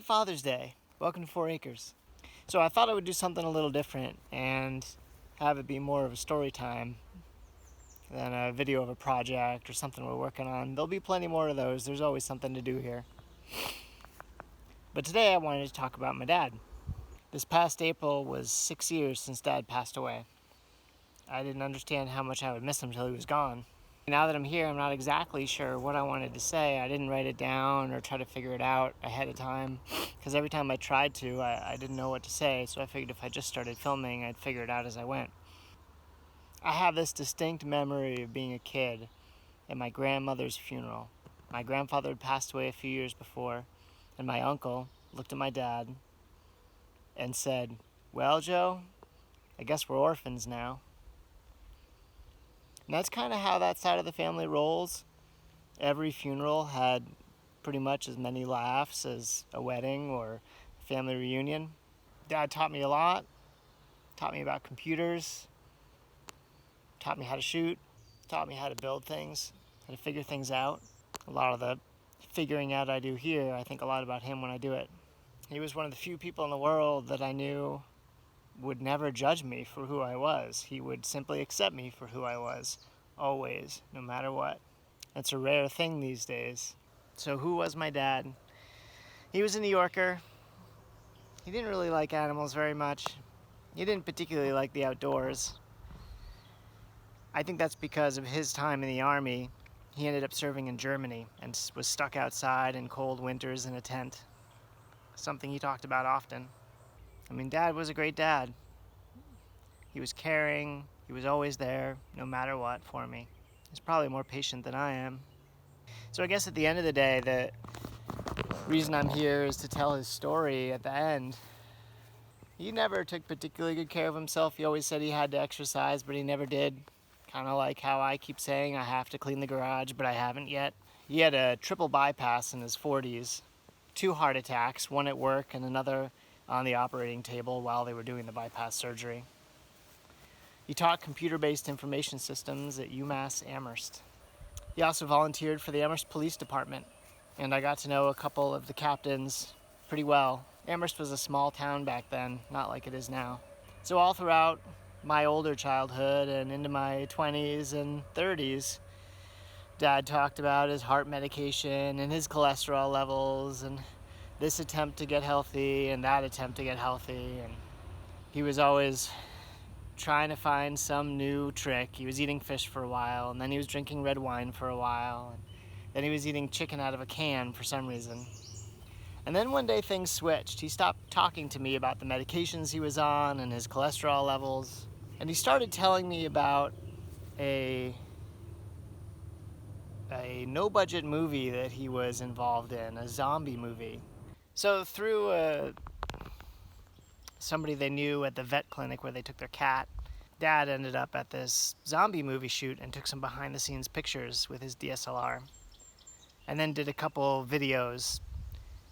Happy Father's Day. Welcome to 4 Acres. So I thought I would do something a little different and have it be more of a story time than a video of a project or something we're working on. There'll be plenty more of those. There's always something to do here. But today I wanted to talk about my dad. This past April was 6 years since Dad passed away. I didn't understand how much I would miss him till he was gone. Now that I'm here, I'm not exactly sure what I wanted to say. I didn't write it down or try to figure it out ahead of time, because every time I tried to, I didn't know what to say, so I figured if I just started filming, I'd figure it out as I went. I have this distinct memory of being a kid at my grandmother's funeral. My grandfather had passed away a few years before, and my uncle looked at my dad and said, "Well, Joe, I guess we're orphans now." And that's kind of how that side of the family rolls. Every funeral had pretty much as many laughs as a wedding or a family reunion. Dad taught me a lot, taught me about computers, taught me how to shoot, taught me how to build things, how to figure things out. A lot of the figuring out I do here, I think a lot about him when I do it. He was one of the few people in the world that I knew would never judge me for who I was. He would simply accept me for who I was, always, no matter what. That's a rare thing these days. So who was my dad? He was a New Yorker. He didn't really like animals very much. He didn't particularly like the outdoors. I think that's because of his time in the army. He ended up serving in Germany and was stuck outside in cold winters in a tent. Something he talked about often. I mean, Dad was a great dad. He was caring. He was always there, no matter what, for me. He's probably more patient than I am. So I guess at the end of the day, the reason I'm here is to tell his story at the end. He never took particularly good care of himself. He always said he had to exercise, but he never did. Kind of like how I keep saying I have to clean the garage, but I haven't yet. He had a triple bypass in his 40s. 2 heart attacks, one at work and another on the operating table while they were doing the bypass surgery. He taught computer-based information systems at UMass Amherst. He also volunteered for the Amherst Police Department, and I got to know a couple of the captains pretty well. Amherst was a small town back then, not like it is now. So all throughout my older childhood and into my 20s and 30s, Dad talked about his heart medication and his cholesterol levels and this attempt to get healthy and that attempt to get healthy. And he was always trying to find some new trick. He was eating fish for a while, and then he was drinking red wine for a while, and then he was eating chicken out of a can for some reason. And then one day things switched. He stopped talking to me about the medications he was on and his cholesterol levels, and he started telling me about a no-budget movie that he was involved in, a zombie movie. So through somebody they knew at the vet clinic where they took their cat, Dad ended up at this zombie movie shoot and took some behind-the-scenes pictures with his DSLR, and then did a couple videos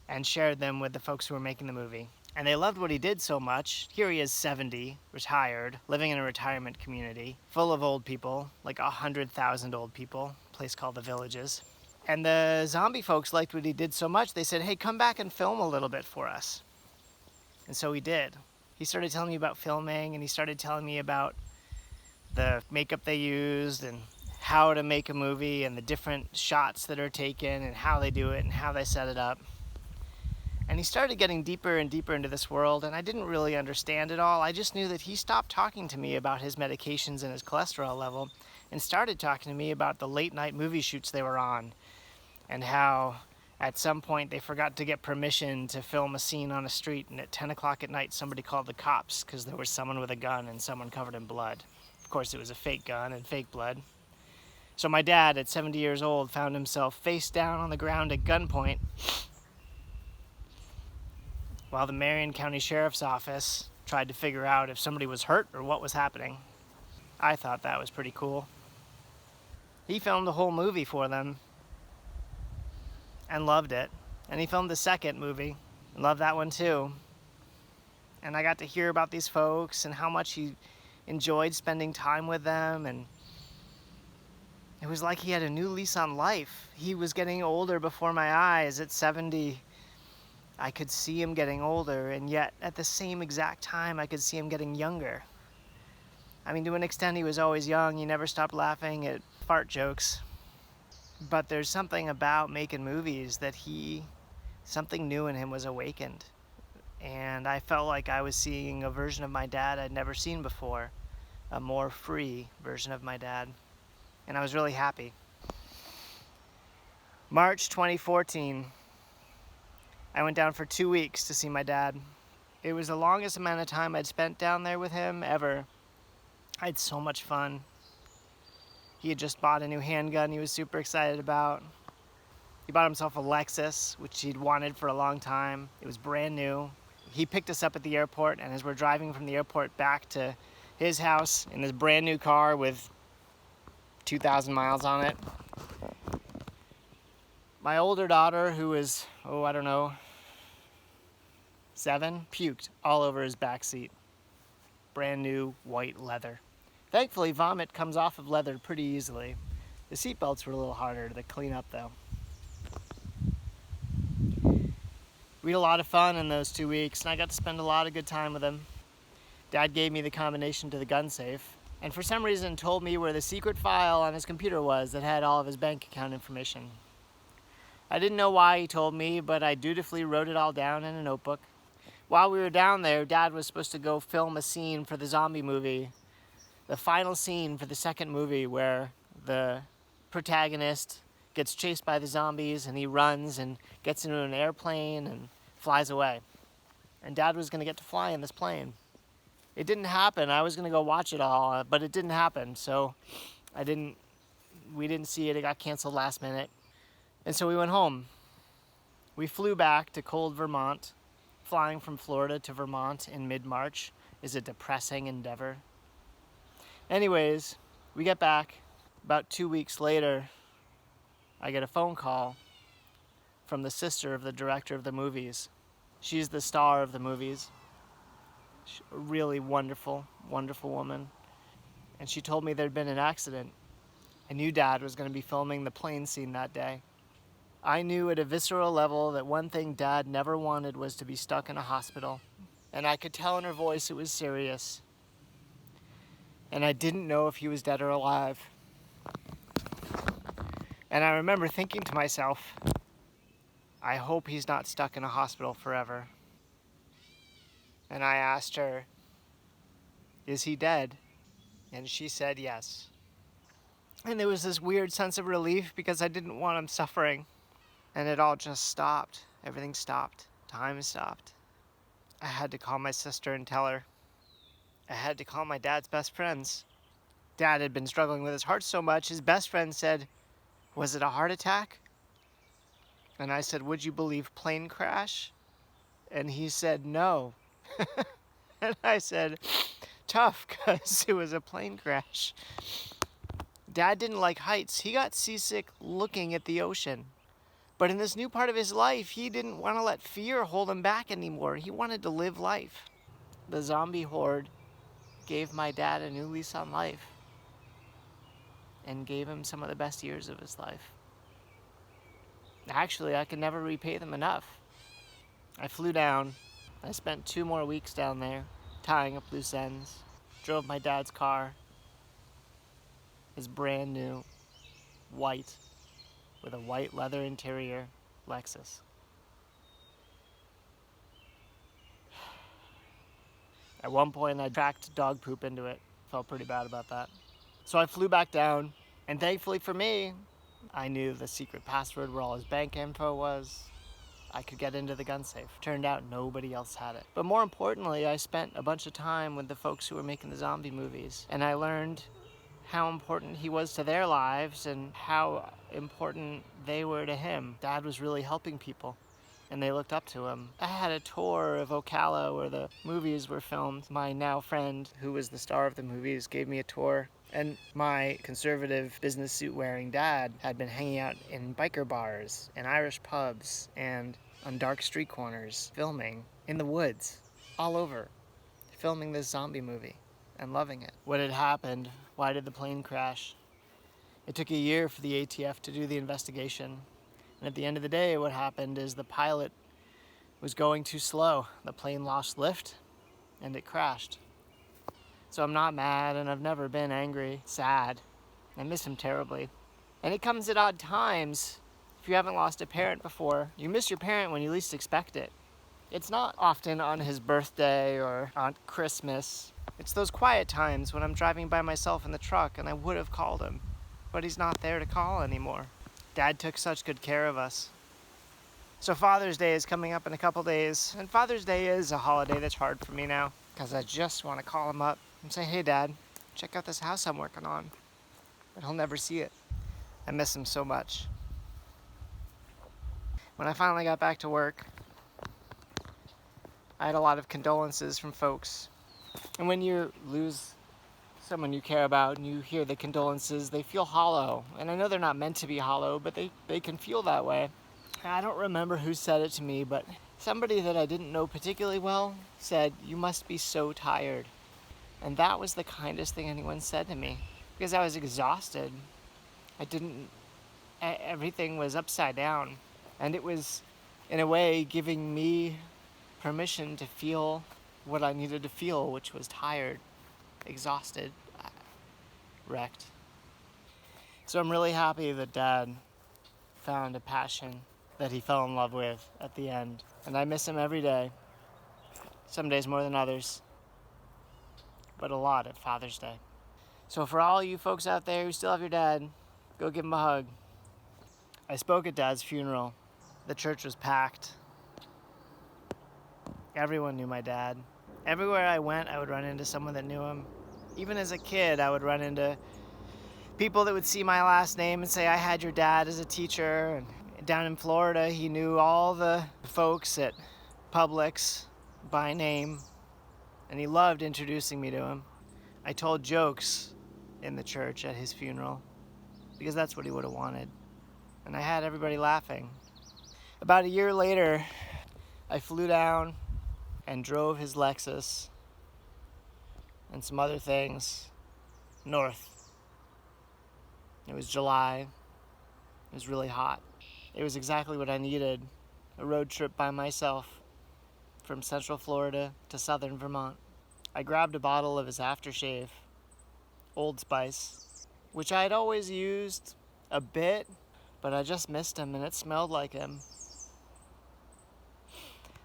and shared them with the folks who were making the movie. And they loved what he did so much. Here he is, 70, retired, living in a retirement community, full of old people, like 100,000 old people, a place called The Villages. And the zombie folks liked what he did so much, they said, "Hey, come back and film a little bit for us." And so he did. He started telling me about filming, and he started telling me about the makeup they used and how to make a movie and the different shots that are taken and how they do it and how they set it up. And he started getting deeper and deeper into this world, and I didn't really understand it all. I just knew that he stopped talking to me about his medications and his cholesterol level and started talking to me about the late night movie shoots they were on and how at some point they forgot to get permission to film a scene on a street, and at 10 o'clock at night somebody called the cops because there was someone with a gun and someone covered in blood. Of course, it was a fake gun and fake blood. So my dad, at 70 years old, found himself face down on the ground at gunpoint while the Marion County Sheriff's Office tried to figure out if somebody was hurt or what was happening. I thought that was pretty cool. He filmed the whole movie for them and loved it. And he filmed the second movie and loved that one too. And I got to hear about these folks and how much he enjoyed spending time with them, and it was like he had a new lease on life. He was getting older before my eyes. At 70, I could see him getting older, and yet at the same exact time, I could see him getting younger. I mean, to an extent, he was always young. He never stopped laughing at fart jokes. But there's something about making movies that something new in him was awakened. And I felt like I was seeing a version of my dad I'd never seen before, a more free version of my dad. And I was really happy. March 2014, I went down for 2 weeks to see my dad. It was the longest amount of time I'd spent down there with him ever. I had so much fun. He had just bought a new handgun he was super excited about. He bought himself a Lexus, which he'd wanted for a long time. It was brand new. He picked us up at the airport, and as we're driving from the airport back to his house in this brand new car with 2,000 miles on it, my older daughter, who was, 7, puked all over his back seat. Brand new white leather. Thankfully, vomit comes off of leather pretty easily. The seatbelts were a little harder to clean up, though. We had a lot of fun in those 2 weeks, and I got to spend a lot of good time with him. Dad gave me the combination to the gun safe, and for some reason told me where the secret file on his computer was that had all of his bank account information. I didn't know why he told me, but I dutifully wrote it all down in a notebook. While we were down there, Dad was supposed to go film a scene for the zombie movie, the final scene for the second movie, where the protagonist gets chased by the zombies and he runs and gets into an airplane and flies away. And Dad was going to get to fly in this plane. It didn't happen. I was going to go watch it all, but it didn't happen. So we didn't see it. It got canceled last minute. And so we went home. We flew back to cold Vermont. Flying from Florida to Vermont in mid-March is a depressing endeavor. Anyways, we get back. About 2 weeks later, I get a phone call from the sister of the director of the movies. She's the star of the movies. She's a really wonderful, wonderful woman. And she told me there'd been an accident. I knew Dad was going to be filming the plane scene that day. I knew at a visceral level that one thing Dad never wanted was to be stuck in a hospital. And I could tell in her voice it was serious. And I didn't know if he was dead or alive. And I remember thinking to myself, I hope he's not stuck in a hospital forever. And I asked her, is he dead? And she said yes. And there was this weird sense of relief because I didn't want him suffering. And it all just stopped. Everything stopped. Time stopped. I had to call my sister and tell her. I had to call my dad's best friends. Dad had been struggling with his heart so much, his best friend said, was it a heart attack? And I said, would you believe plane crash? And he said, no. And I said, tough, because it was a plane crash. Dad didn't like heights. He got seasick looking at the ocean. But in this new part of his life, he didn't want to let fear hold him back anymore. He wanted to live life. The zombie horde gave my dad a new lease on life and gave him some of the best years of his life. Actually, I could never repay them enough. I flew down. I spent 2 more weeks down there, tying up loose ends. Drove my dad's car. His brand new, white, with a white leather interior Lexus. At one point, I tracked dog poop into it. Felt pretty bad about that. So I flew back down, and thankfully for me, I knew the secret password where all his bank info was. I could get into the gun safe. Turned out nobody else had it. But more importantly, I spent a bunch of time with the folks who were making the zombie movies, and I learned how important he was to their lives and how important they were to him. Dad was really helping people, and they looked up to him. I had a tour of Ocala where the movies were filmed. My now friend, who was the star of the movies, gave me a tour. And my conservative business suit wearing dad had been hanging out in biker bars and Irish pubs and on dark street corners, filming in the woods, all over, filming this zombie movie and loving it. What had happened? Why did the plane crash? It took a year for the ATF to do the investigation. And at the end of the day, what happened is the pilot was going too slow. The plane lost lift and it crashed. So I'm not mad, and I've never been angry, sad. I miss him terribly. And it comes at odd times. If you haven't lost a parent before, you miss your parent when you least expect it. It's not often on his birthday or on Christmas. It's those quiet times when I'm driving by myself in the truck and I would have called him, but he's not there to call anymore. Dad took such good care of us. So Father's Day is coming up in a couple days, and Father's Day is a holiday that's hard for me now, because I just want to call him up and say, hey Dad, check out this house I'm working on. But he'll never see it. I miss him so much. When I finally got back to work, I had a lot of condolences from folks. And when you lose someone you care about and you hear the condolences, they feel hollow. And I know they're not meant to be hollow, but they can feel that way. And I don't remember who said it to me, but somebody that I didn't know particularly well said, you must be so tired. And that was the kindest thing anyone said to me, because I was exhausted. Everything was upside down. And it was, in a way, giving me permission to feel what I needed to feel, which was tired, exhausted, wrecked. So I'm really happy that Dad found a passion that he fell in love with at the end. And I miss him every day. Some days more than others, but a lot at Father's Day. So for all you folks out there who still have your dad, go give him a hug. I spoke at Dad's funeral. The church was packed. Everyone knew my dad. Everywhere I went, I would run into someone that knew him. Even as a kid, I would run into people that would see my last name and say, I had your dad as a teacher. And down in Florida, he knew all the folks at Publix by name, and he loved introducing me to him. I told jokes in the church at his funeral because that's what he would have wanted. And I had everybody laughing. About a year later, I flew down and drove his Lexus and some other things north. It was July. It was really hot. It was exactly what I needed, a road trip by myself from Central Florida to Southern Vermont. I grabbed a bottle of his aftershave, Old Spice, which I had always used a bit, but I just missed him and it smelled like him.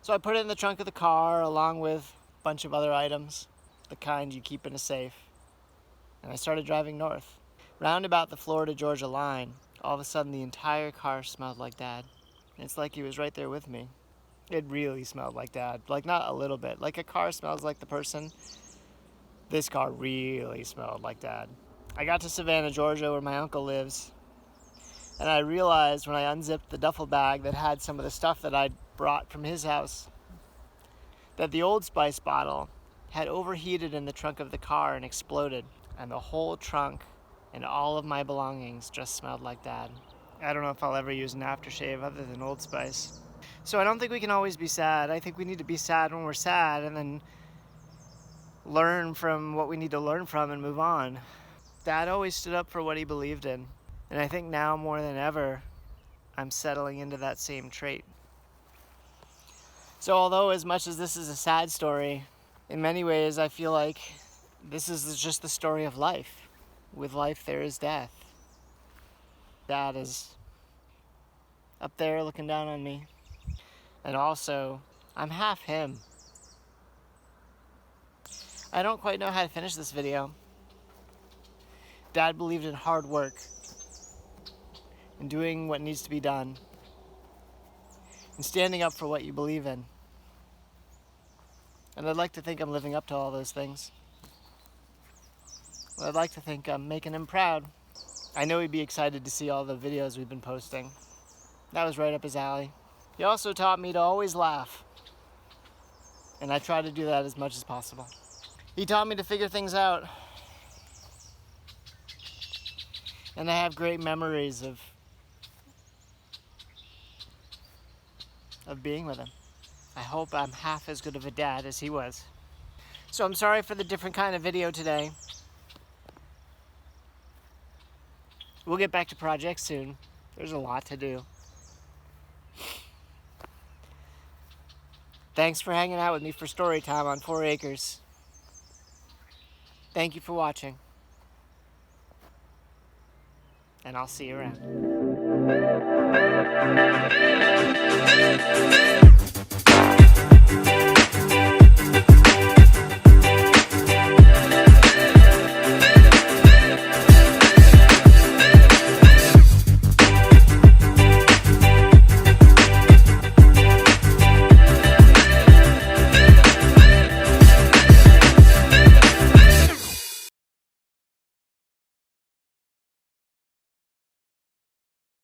So I put it in the trunk of the car along with a bunch of other items, the kind you keep in a safe. And I started driving north. Round about the Florida-Georgia line, all of a sudden the entire car smelled like Dad. It's like he was right there with me. It really smelled like Dad. Like not a little bit. Like a car smells like the person. This car really smelled like Dad. I got to Savannah, Georgia, where my uncle lives. And I realized when I unzipped the duffel bag that had some of the stuff that I'd brought from his house, that the Old Spice bottle had overheated in the trunk of the car and exploded. And the whole trunk and all of my belongings just smelled like Dad. I don't know if I'll ever use an aftershave other than Old Spice. So I don't think we can always be sad. I think we need to be sad when we're sad and then learn from what we need to learn from and move on. Dad always stood up for what he believed in. And I think now more than ever, I'm settling into that same trait. So although as much as this is a sad story, in many ways I feel like this is just the story of life. With life there is death. Dad is up there looking down on me. And also, I'm half him. I don't quite know how to finish this video. Dad believed in hard work and doing what needs to be done and standing up for what you believe in. And I'd like to think I'm living up to all those things. Well, I'd like to think I'm making him proud. I know he'd be excited to see all the videos we've been posting. That was right up his alley. He also taught me to always laugh. And I try to do that as much as possible. He taught me to figure things out. And I have great memories of being with him. I hope I'm half as good of a dad as he was. So I'm sorry for the different kind of video today. We'll get back to projects soon. There's a lot to do. Thanks for hanging out with me for story time on 4 Acres. Thank you for watching. And I'll see you around.